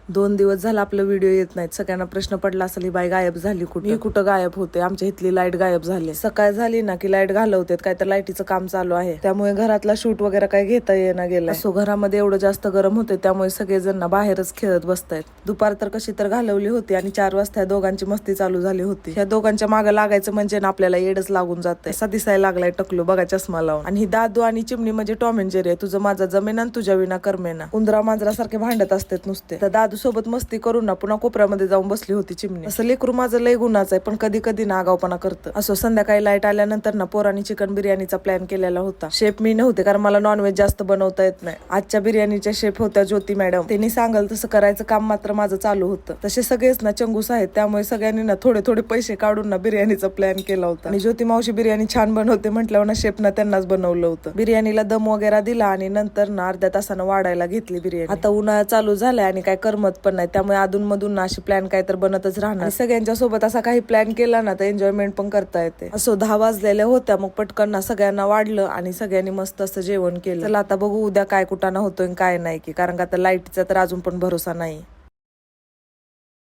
2 दिवस झाला आपलं व्हिडिओ येत नाहीत. सगळ्यांना प्रश्न पडला असेल ही बाई गायब झाली कुठे, मी कुठं गायब होते. आमच्या इथली लाईट गायब झाली. सकाळ झाली ना की लाईट घालवतात, काय तर लाईटीचं काम चालू आहे, त्यामुळे घरातला शूट वगैरे काय घेता येईना गेलाय. असो, घरामध्ये एवढं जास्त गरम होते त्यामुळे सगळेजण ना बाहेरच खेळत बसतायत. दुपार तर कशी तर घालवली होती आणि 4 वाजता या दोघांची मस्ती चालू झाली होती. ह्या दोघांच्या मागं लागायचं म्हणजे ना आपल्याला येडच लागून जातंय. असा दिसायला लागलाय टकलू बघा चष्मा लावून. आणि ही दादू आणि चिमणी म्हणजे टॉम अँड जेरी आहे. तुझं माझा जमेना आणि तुझ्या विना करमेना. उंदरा मांजरासारखे भांडत असतात नुसते. तर दादू सोबत मस्ती करून ना पुन्हा कोपऱ्यामध्ये जाऊन बसली होती चिमणी. असं लेकरू माझं लय गुणाचं आहे, पण कधी कधी ना आगावपणा करतं. असो, संध्याकाळी लाईट आल्यानंतर ना पोरांनी चिकन बिर्याणीचा प्लॅन केलेला होता. शेफ मी नव्हते कारण मला नॉनव्हेज जास्त बनवता येत नाही. आजच्या बिर्याणीच्या शेफ होत्या ज्योती मॅडम. त्यांनी सांगाल तसं करायचं काम मात्र माझं चालू होतं. तसे सगळेच ना चंगूस आहेत, त्यामुळे सगळ्यांनी ना थोडे थोडे पैसे काढून ना बिर्याणीचा प्लॅन केला होता. आणि ज्योती मावशी बिर्याणी छान बनवते म्हटल्यावर ना शेफनं त्यांनाच बनवलं होतं. बिर्याणीला दम वगैरे दिला आणि नंतर ना अर्ध्या तासानं वाढायला घेतली बिर्याणी. आता उन्हाळा चालू झालाय आणि काय करमत पण नाही, त्यामुळे अधून मधून ना अशी प्लॅन काय तर बनतच राहणार. सगळ्यांच्या सोबत असा काही प्लॅन केला ना तर एन्जॉयमेंट पण करता येते. असो, 10 वाजलेल्या होत्या, मग पटकन ना सगळ्यांना वाढलं आणि सगळ्यांनी मस्त असं जेवण केलं. चला आता बघू उद्या काय कुटाणा होतोय काय नाही की, कारण का आता लाईटचा तर अजून पण भरोसा नाही.